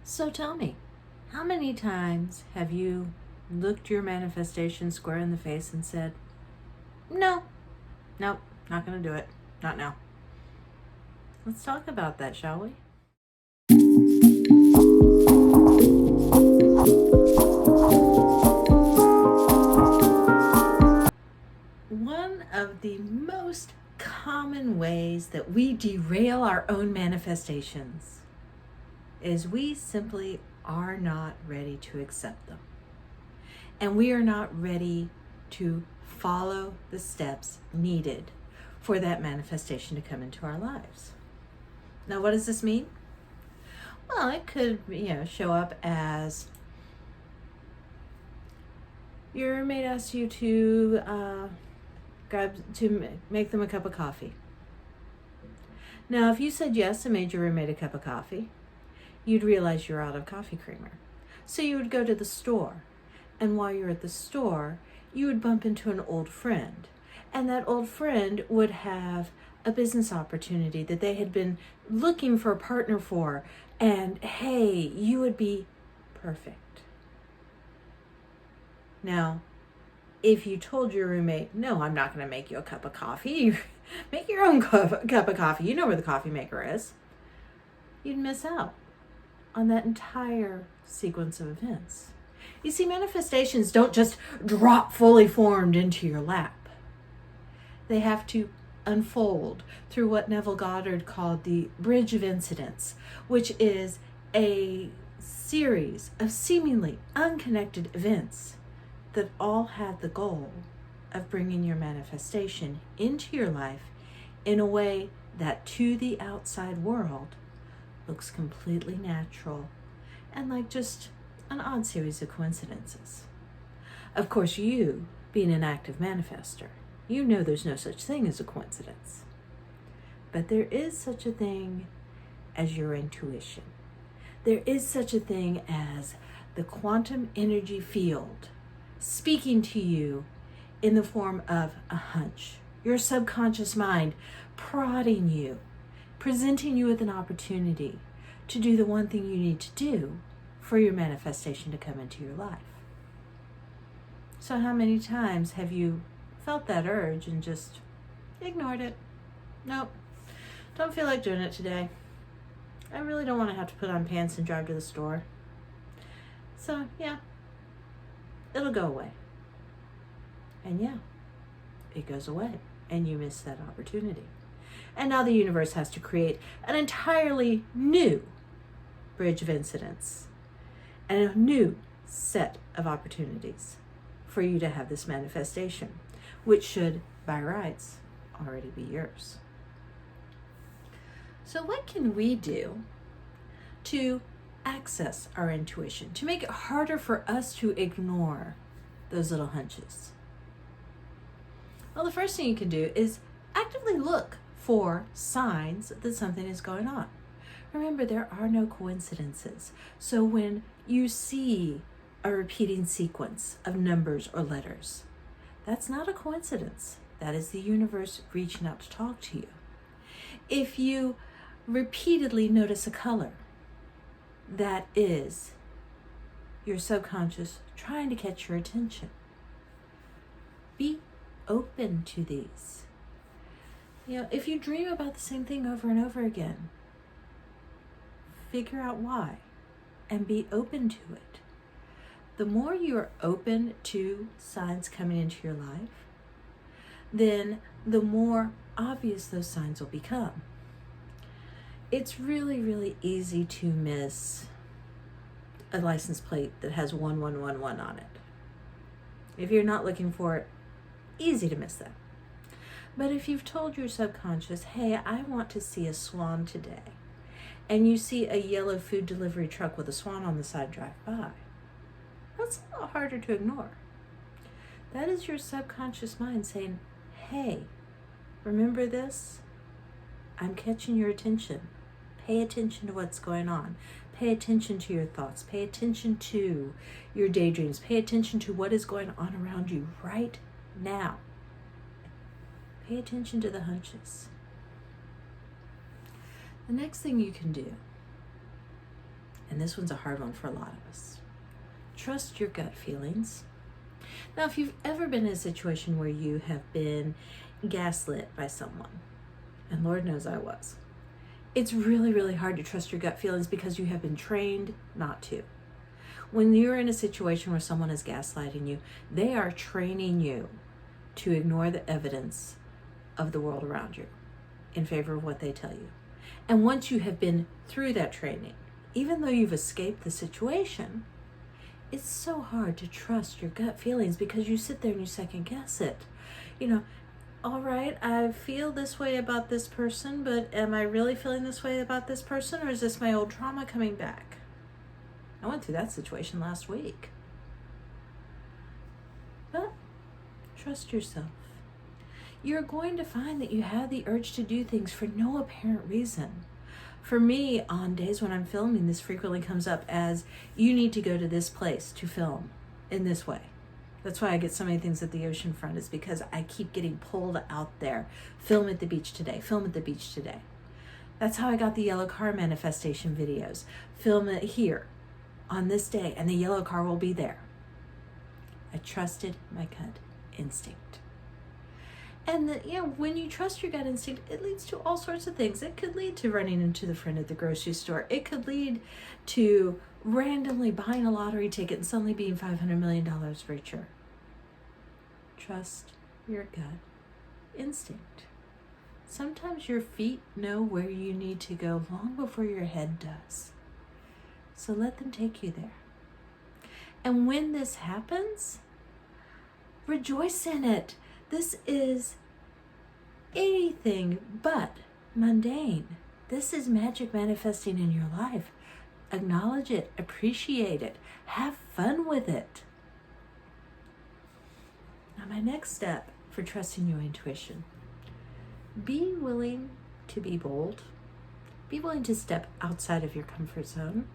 So tell me, how many times have you looked your manifestation square in the face and said, no, nope, not going to do it. Not now. Let's talk about that, shall we? One of the most common ways that we derail our own manifestations is we simply are not ready to accept them. And we are not ready to follow the steps needed for that manifestation to come into our lives. Now, what does this mean? Well, it could, show up as your roommate asks you to make them a cup of coffee. Now, if you said yes and made your roommate a cup of coffee, you'd realize you're out of coffee creamer. So you would go to the store. And while you're at the store, you would bump into an old friend. And that old friend would have a business opportunity that they had been looking for a partner for. And hey, you would be perfect. Now, if you told your roommate, no, I'm not going to make you a cup of coffee. Make your own cup of coffee. You know where the coffee maker is. You'd miss out on that entire sequence of events. You see, manifestations don't just drop fully formed into your lap. They have to unfold through what Neville Goddard called the bridge of incidents, which is a series of seemingly unconnected events that all have the goal of bringing your manifestation into your life in a way that to the outside world looks completely natural and like just an odd series of coincidences. Of course, you, being an active manifester, you know there's no such thing as a coincidence. But there is such a thing as your intuition. There is such a thing as the quantum energy field speaking to you in the form of a hunch. Your subconscious mind prodding you, presenting you with an opportunity to do the one thing you need to do for your manifestation to come into your life. So how many times have you felt that urge and just ignored it? Nope, don't feel like doing it today. I really don't want to have to put on pants and drive to the store. So yeah, it'll go away. And yeah, it goes away and you miss that opportunity. And now the universe has to create an entirely new bridge of incidents and a new set of opportunities for you to have this manifestation, which should, by rights, already be yours. So what can we do to access our intuition, to make it harder for us to ignore those little hunches? Well, the first thing you can do is actively look for signs that something is going on. Remember, there are no coincidences. So when you see a repeating sequence of numbers or letters, that's not a coincidence. That is the universe reaching out to talk to you. If you repeatedly notice a color, that is your subconscious trying to catch your attention. Be open to these. If you dream about the same thing over and over again, figure out why and be open to it. The more you're open to signs coming into your life, then the more obvious those signs will become. It's really, really easy to miss a license plate that has 1111 on it. If you're not looking for it, easy to miss that. But if you've told your subconscious, hey, I want to see a swan today, and you see a yellow food delivery truck with a swan on the side drive by, that's a lot harder to ignore. That is your subconscious mind saying, hey, remember this? I'm catching your attention. Pay attention to what's going on. Pay attention to your thoughts. Pay attention to your daydreams. Pay attention to what is going on around you right now. Pay attention to the hunches. The next thing you can do and this one's a hard one for a lot of us. Trust your gut feelings. Now, if you've ever been in a situation where you have been gaslit by someone, and Lord knows I was, it's really, really hard to trust your gut feelings because you have been trained not to. When you're in a situation where someone is gaslighting you, they are training you to ignore the evidence of the world around you in favor of what they tell you. And once you have been through that training, even though you've escaped the situation, it's so hard to trust your gut feelings because you sit there and you second guess it. All right, I feel this way about this person, but am I really feeling this way about this person, or is this my old trauma coming back? I went through that situation last week. But trust yourself. You're going to find that you have the urge to do things for no apparent reason. For me, on days when I'm filming, this frequently comes up as, you need to go to this place to film in this way. That's why I get so many things at the ocean front, is because I keep getting pulled out there. Film at the beach today, film at the beach today. That's how I got the yellow car manifestation videos. Film it here on this day and the yellow car will be there. I trusted my gut instinct. And when you trust your gut instinct, it leads to all sorts of things. It could lead to running into the friend at the grocery store. It could lead to randomly buying a lottery ticket and suddenly being $500 million richer. Trust your gut instinct. Sometimes your feet know where you need to go long before your head does. So let them take you there. And when this happens, rejoice in it. This is anything but mundane. This is magic manifesting in your life. Acknowledge it, appreciate it, have fun with it. Now, my next step for trusting your intuition: be willing to be bold, be willing to step outside of your comfort zone.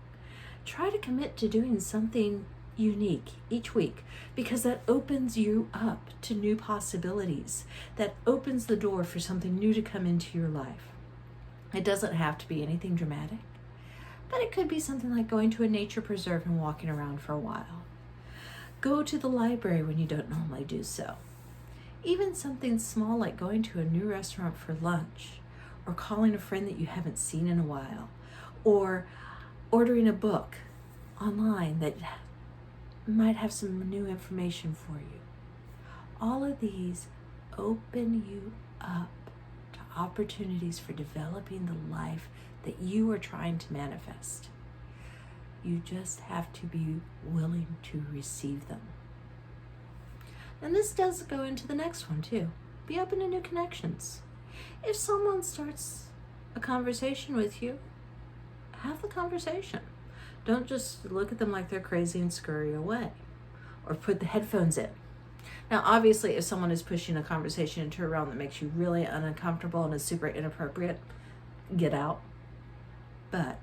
Try to commit to doing something unique each week, because that opens you up to new possibilities. That opens the door for something new to come into your life. It doesn't have to be anything dramatic, but it could be something like going to a nature preserve and walking around for a while. Go to the library when you don't normally do so. Even something small like going to a new restaurant for lunch, or calling a friend that you haven't seen in a while, or ordering a book online that might have some new information for you. All of these open you up to opportunities for developing the life that you are trying to manifest. You just have to be willing to receive them. And this does go into the next one too. Be open to new connections. If someone starts a conversation with you, have the conversation. Don't just look at them like they're crazy and scurry away, or put the headphones in. Now, obviously, if someone is pushing a conversation into a realm that makes you really uncomfortable and is super inappropriate, get out. But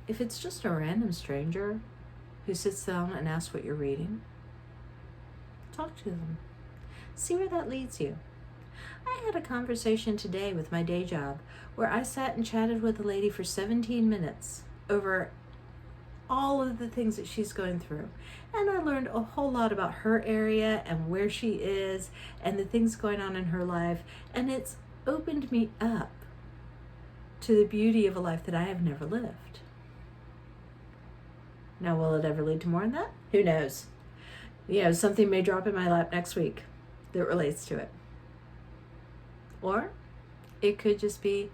if it's just a random stranger who sits down and asks what you're reading, talk to them. See where that leads you. I had a conversation today with my day job where I sat and chatted with a lady for 17 minutes over all of the things that she's going through. And I learned a whole lot about her area and where she is and the things going on in her life. And it's opened me up to the beauty of a life that I have never lived. Now, will it ever lead to more than that? Who knows? Something may drop in my lap next week that relates to it. Or it could just be,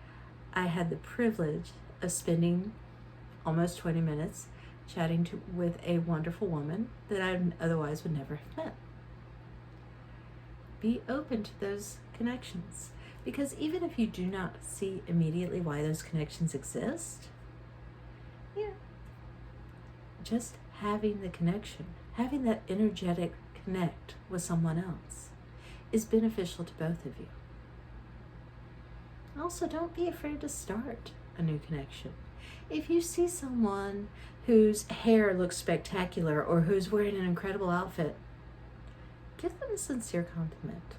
I had the privilege of spending almost 20 minutes chatting with a wonderful woman that I otherwise would never have met. Be open to those connections, because even if you do not see immediately why those connections exist, just having the connection, having that energetic connect with someone else is beneficial to both of you. Also, don't be afraid to start a new connection. If you see someone whose hair looks spectacular or who's wearing an incredible outfit, give them a sincere compliment.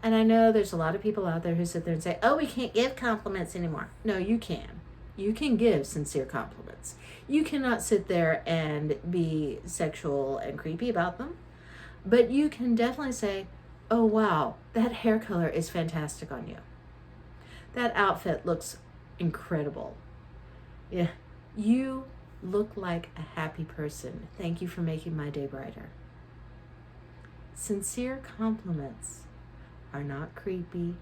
And I know there's a lot of people out there who sit there and say, oh, we can't give compliments anymore. No, you can. You can give sincere compliments. You cannot sit there and be sexual and creepy about them, but you can definitely say, oh wow, that hair color is fantastic on you. That outfit looks incredible. Yeah, you look like a happy person. Thank you for making my day brighter. Sincere compliments are not creepy.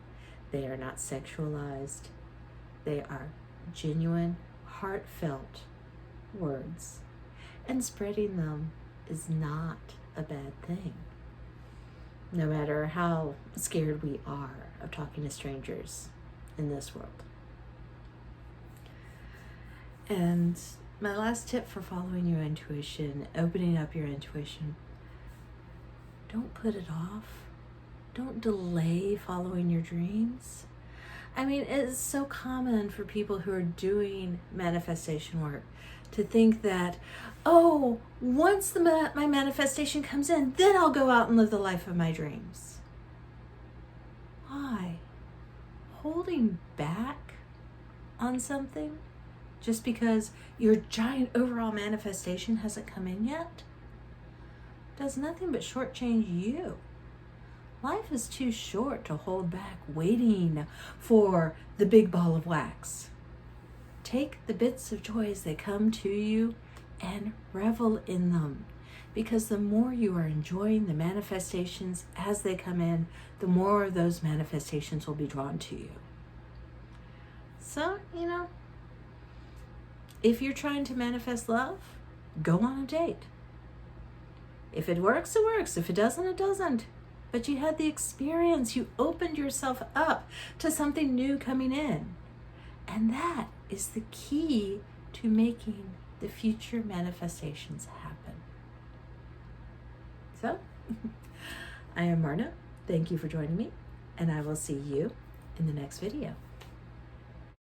They are not sexualized. They are genuine, heartfelt words. And spreading them is not a bad thing. No matter how scared we are of talking to strangers in this world. And my last tip for following your intuition, opening up your intuition, don't put it off. Don't delay following your dreams. I mean, it's so common for people who are doing manifestation work to think that, oh, once my manifestation comes in, then I'll go out and live the life of my dreams. Why? Holding back on something just because your giant overall manifestation hasn't come in yet does nothing but shortchange you. Life is too short to hold back waiting for the big ball of wax. Take the bits of joy as they come to you and revel in them. Because the more you are enjoying the manifestations as they come in, the more of those manifestations will be drawn to you. So, if you're trying to manifest love, go on a date. If it works, it works. If it doesn't, it doesn't. But you had the experience. You opened yourself up to something new coming in. And that is the key to making the future manifestations happen. So, I am Marna. Thank you for joining me, and I will see you in the next video.